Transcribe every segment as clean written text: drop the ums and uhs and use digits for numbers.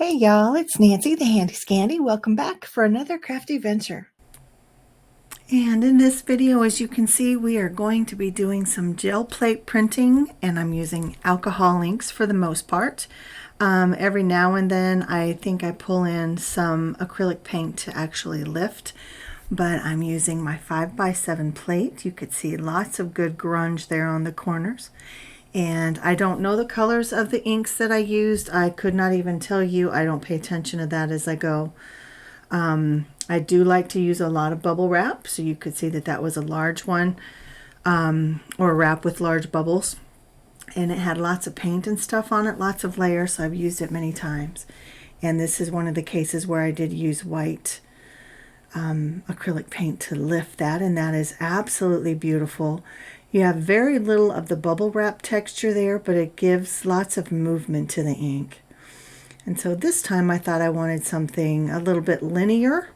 Hey y'all, it's Nancy the Handy Scandy. Welcome back for another crafty venture. And in this video, as you can see, we are going to be doing some gel plate printing, and I'm using alcohol inks for the most part. Every now and then I think I pull in some acrylic paint to actually lift, but I'm using my 5x7 plate. You could see lots of good grunge there on the corners. And I don't know the colors of the inks that I used. I could not even tell you. I don't pay attention to that as I go. I do like to use a lot of bubble wrap, so you could see that that was a large one, or wrap with large bubbles. And it had lots of paint and stuff on it, lots of layers, so I've used it many times. And this is one of the cases where I did use white acrylic paint to lift that, and that is absolutely beautiful. You have very little of the bubble wrap texture there, but it gives lots of movement to the ink. And so this time I thought I wanted something a little bit linear,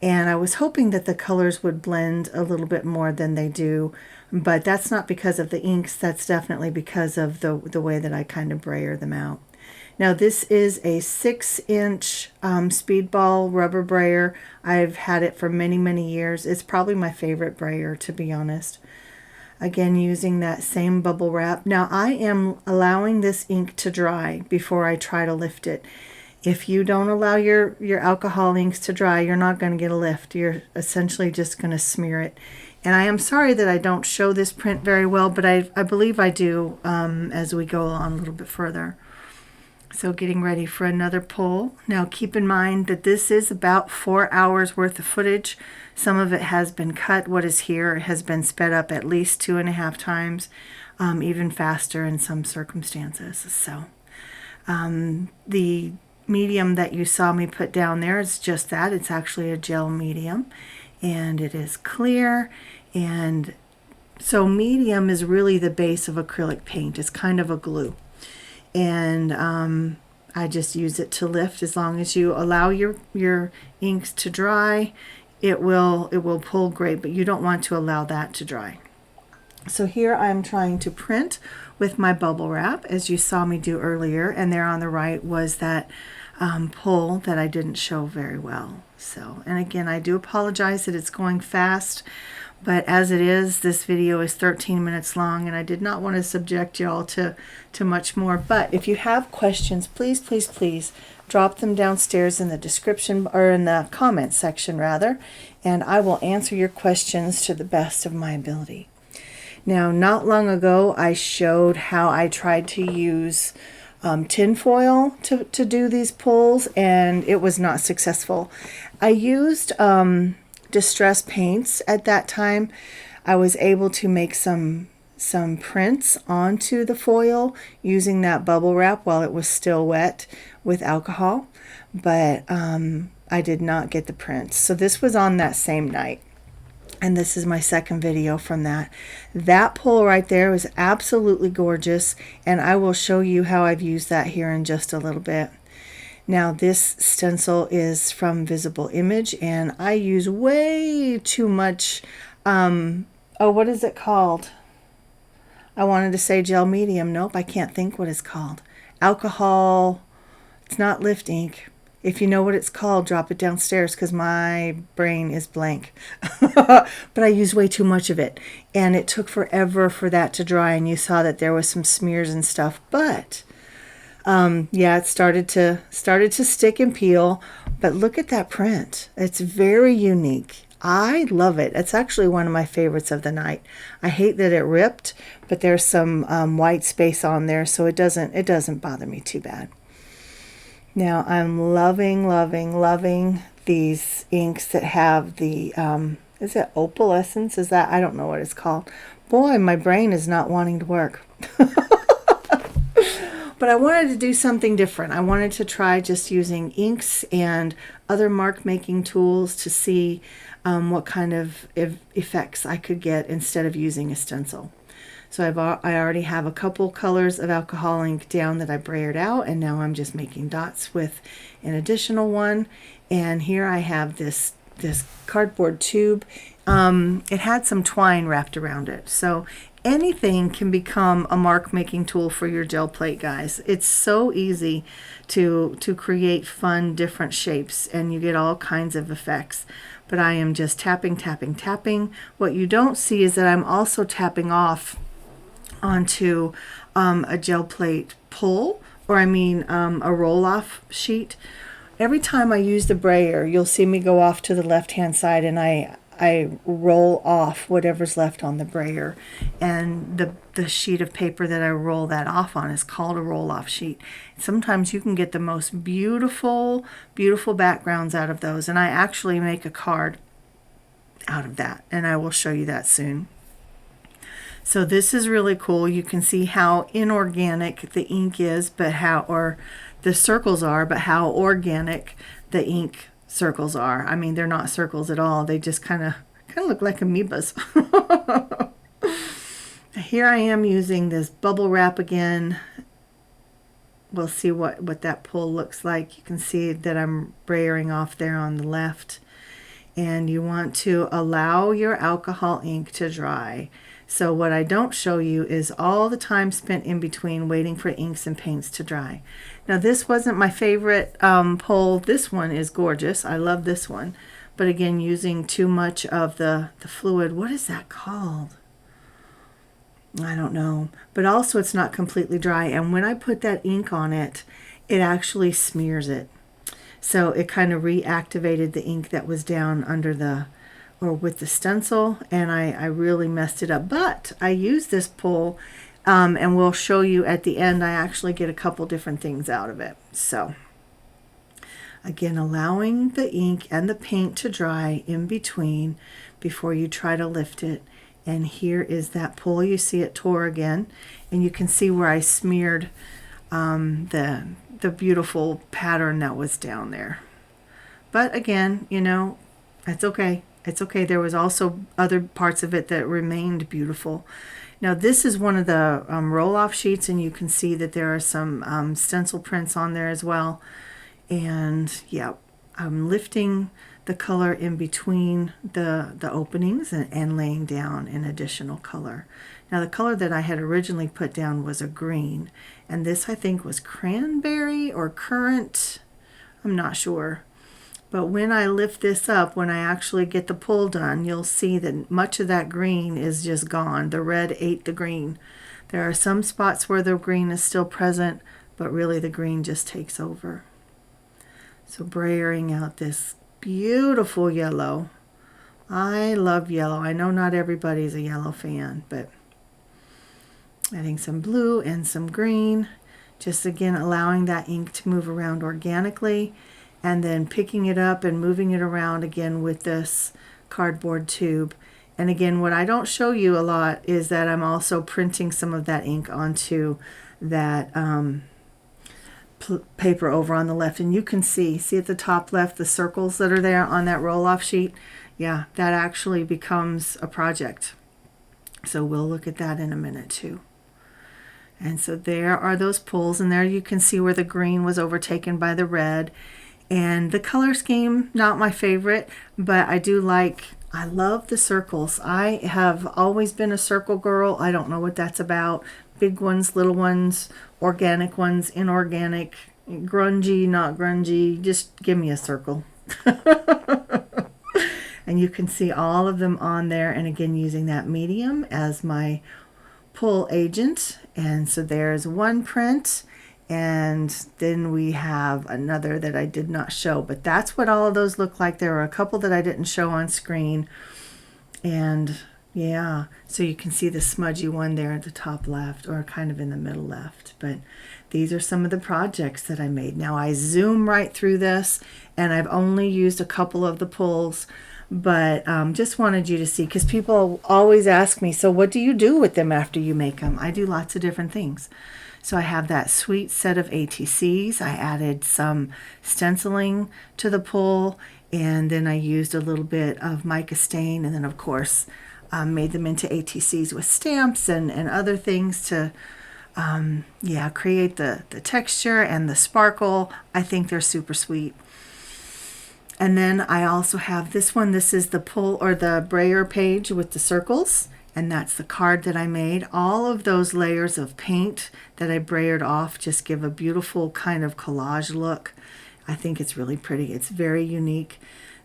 and I was hoping that the colors would blend a little bit more than they do, but that's not because of the inks, that's definitely because of the way that I kind of brayer them out. Now this is a 6-inch speedball rubber brayer. I've had it for many years. It's probably my favorite brayer, to be honest. Again, using that same bubble wrap. Now I am allowing this ink to dry before I try to lift it. If you don't allow your alcohol inks to dry, you're not going to get a lift. You're essentially just going to smear it. And I am sorry that I don't show this print very well, but I believe I do as we go on a little bit further. So getting ready for another pull. Now keep in mind that this is about 4 hours worth of footage. Some of it has been cut. What is here has been sped up at least 2.5 times, even faster in some circumstances. So the medium that you saw me put down there is just that. It's actually a gel medium, and it is clear. And so medium is really the base of acrylic paint. It's kind of a glue. And I just use it to lift. As long as you allow your inks to dry, it will pull great, but you don't want to allow that to dry. So here I'm trying to print with my bubble wrap, as you saw me do earlier, and there on the right was that pull that I didn't show very well. So, and again, I do apologize that it's going fast, but as it is, this video is 13 minutes long, and I did not want to subject y'all to much more. But if you have questions, please drop them downstairs in the description, or in the comment section rather, and I will answer your questions to the best of my ability. Now, not long ago, I showed how I tried to use tin foil to do these pulls, and it was not successful. I used distress paints at that time. I was able to make some prints onto the foil using that bubble wrap while it was still wet with alcohol, but I did not get the prints. So this was on that same night, and this is my second video from that. That pull right there was absolutely gorgeous, and I will show you how I've used that here in just a little bit. Now this stencil is from Visible Image, and I use way too much, what is it called? I wanted to say gel medium. Nope, I can't think what it's called. Alcohol, it's not lift ink. If you know what it's called, drop it downstairs, because my brain is blank. But I used way too much of it, and it took forever for that to dry, and you saw that there was some smears and stuff, but yeah, it started to stick and peel. But look at that print. It's very unique. I love it. It's actually one of my favorites of the night. I hate that it ripped, but there's some white space on there, so it doesn't bother me too bad. Now I'm loving these inks that have the is it opalescence? Is that, I don't know what it's called. Boy, my brain is not wanting to work. But I wanted to do something different. I wanted to try just using inks and other mark making tools to see what kind of effects I could get instead of using a stencil. So I already have a couple colors of alcohol ink down that I brayered out, and now I'm just making dots with an additional one. And here I have this cardboard tube. It had some twine wrapped around it, so anything can become a mark making tool for your gel plate, guys. It's so easy to create fun different shapes, and you get all kinds of effects. But I am just tapping, tapping, tapping. What you don't see is that I'm also tapping off onto a gel plate pull, or a roll-off sheet. Every time I use the brayer, you'll see me go off to the left-hand side, and I roll off whatever's left on the brayer. And the sheet of paper that I roll that off on is called a roll-off sheet. Sometimes you can get the most beautiful, beautiful backgrounds out of those. And I actually make a card out of that, and I will show you that soon. So this is really cool. You can see how inorganic the ink is, or the circles are, but how organic the ink circles are. I mean, they're not circles at all. They just kind of look like amoebas. Here I am using this bubble wrap again. We'll see what that pull looks like. You can see that I'm brayering off there on the left. And you want to allow your alcohol ink to dry. So what I don't show you is all the time spent in between waiting for inks and paints to dry. Now this wasn't my favorite pull. This one is gorgeous. I love this one. But again, using too much of the fluid. What is that called? I don't know. But also it's not completely dry. And when I put that ink on it, it actually smears it. So it kind of reactivated the ink that was down under with the stencil, and I really messed it up. But I use this pull, and we'll show you at the end. I actually get a couple different things out of it. So again, allowing the ink and the paint to dry in between before you try to lift it. And here is that pull. You see it tore again, and you can see where I smeared the beautiful pattern that was down there. But again, it's okay. It's okay. There was also other parts of it that remained beautiful. Now this is one of the roll-off sheets, and you can see that there are some stencil prints on there as well. And yeah, I'm lifting the color in between the openings and laying down an additional color. Now the color that I had originally put down was a green, and this I think was cranberry or currant. I'm not sure. But when I lift this up, when I actually get the pull done, you'll see that much of that green is just gone. The red ate the green. There are some spots where the green is still present, but really the green just takes over. So brayering out this beautiful yellow. I love yellow. I know not everybody's a yellow fan, but adding some blue and some green. Just again allowing that ink to move around organically, and then picking it up and moving it around again with this cardboard tube. And again, what I don't show you a lot is that I'm also printing some of that ink onto that paper over on the left. And you can see at the top left the circles that are there on that roll-off sheet. Yeah, that actually becomes a project. So we'll look at that in a minute too. And so there are those pulls, and there you can see where the green was overtaken by the red. And the color scheme, not my favorite, but I love the circles. I have always been a circle girl. I don't know what that's about. Big ones, little ones, organic ones, inorganic, grungy, not grungy. Just give me a circle. And you can see all of them on there. And again, using that medium as my pull agent. And so there's one print. And then we have another that I did not show, but that's what all of those look like. There were a couple that I didn't show on screen. And yeah, so you can see the smudgy one there at the top left, or kind of in the middle left. But these are some of the projects that I made. Now I zoom right through this, and I've only used a couple of the pulls, but just wanted you to see, because people always ask me, so what do you do with them after you make them? I do lots of different things. So I have that sweet set of ATCs. I added some stenciling to the pull, and then I used a little bit of mica stain, and then of course made them into ATCs with stamps and other things to create the texture and the sparkle. I think they're super sweet. And then I also have this one. This is the pull or the brayer page with the circles. and that's the card that I made. All of those layers of paint that I brayered off just give a beautiful kind of collage look. I think it's really pretty. It's very unique.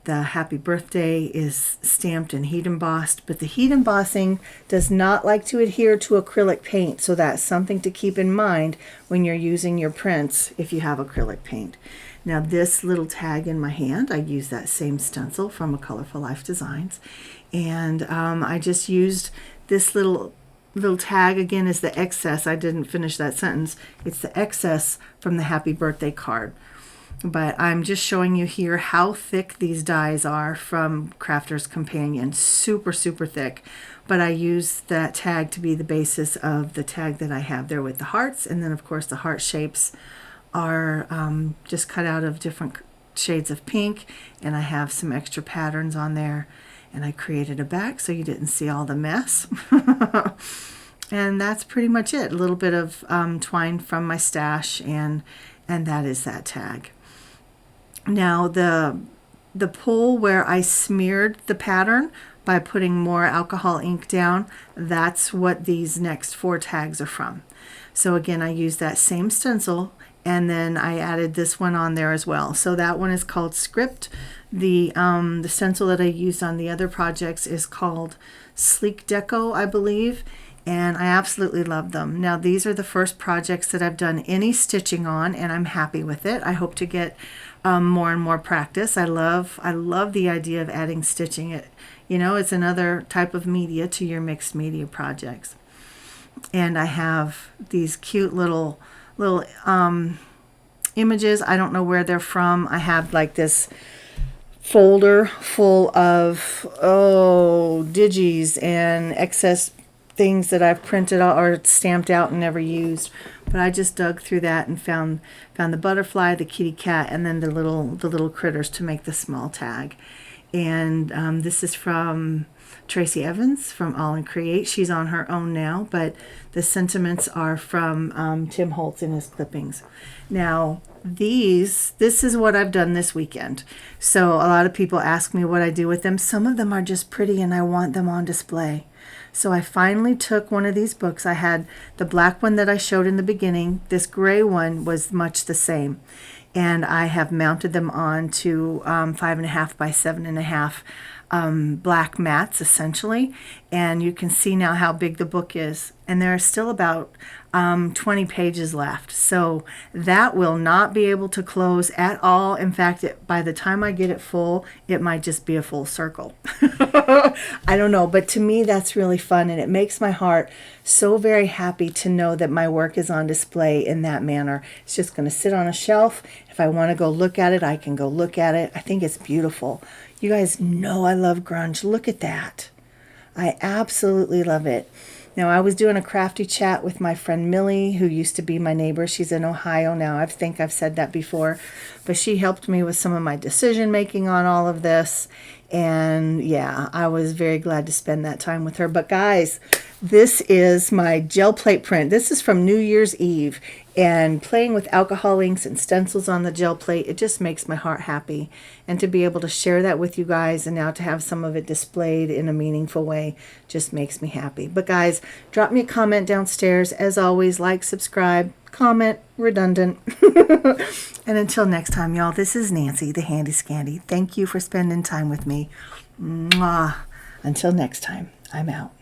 The happy birthday is stamped and heat embossed, but the heat embossing does not like to adhere to acrylic paint, so that's something to keep in mind when you're using your prints if you have acrylic paint. Now this little tag in my hand, I used that same stencil from A Colorful Life Designs, and I just used this little tag. Again, is the excess. I didn't finish that sentence. It's the excess from the happy birthday card. But I'm just showing you here how thick these dies are from Crafter's Companion. Super, super thick. But I use that tag to be the basis of the tag that I have there with the hearts. And then, of course, the heart shapes are just cut out of different shades of pink. And I have some extra patterns on there. And I created a back so you didn't see all the mess. And that's pretty much it. A little bit of twine from my stash, and that is that tag. Now the pull where I smeared the pattern by putting more alcohol ink down, that's what these next 4 tags are from. So again, I used that same stencil, and then I added this one on there as well. So that one is called Script. The stencil that I used on the other projects is called Sleek Deco, I believe, and I absolutely love them. Now these are the first projects that I've done any stitching on, and I'm happy with it. I hope to get more and more practice. I love the idea of adding stitching. It's another type of media to your mixed media projects. And I have these cute little images. I don't know where they're from. I have like this folder full of digis and excess things that I've printed out or stamped out and never used. But I just dug through that and found the butterfly, the kitty cat, and then the little critters to make the small tag. And this is from Tracy Evans from All in Create. She's on her own now, but the sentiments are from Tim Holtz in his clippings. Now this is what I've done this weekend. So a lot of people ask me what I do with them. Some of them are just pretty and I want them on display. So I finally took one of these books. I had the black one that I showed in the beginning. This gray one was much the same. And I have mounted them on to 5.5 by 7.5 black mats, essentially. And you can see now how big the book is. And there are still about 20 pages left. So that will not be able to close at all. In fact, by the time I get it full, it might just be a full circle. I don't know, but to me that's really fun, and it makes my heart so very happy to know that my work is on display in that manner. It's just going to sit on a shelf. If I want to go look at it, I can go look at it. I think it's beautiful. You guys know I love grunge. Look at that. I absolutely love it. Now, I was doing a crafty chat with my friend Millie, who used to be my neighbor. She's in Ohio now. I think I've said that before. But she helped me with some of my decision making on all of this. And yeah, I was very glad to spend that time with her. But guys, this is my gel plate print. This is from New Year's Eve. And playing with alcohol inks and stencils on the gel plate, it just makes my heart happy. And to be able to share that with you guys and now to have some of it displayed in a meaningful way just makes me happy. But guys, drop me a comment downstairs. As always, like, subscribe, comment, redundant. And until next time, y'all, this is Nancy, the Handy Scandy. Thank you for spending time with me. Mwah. Until next time, I'm out.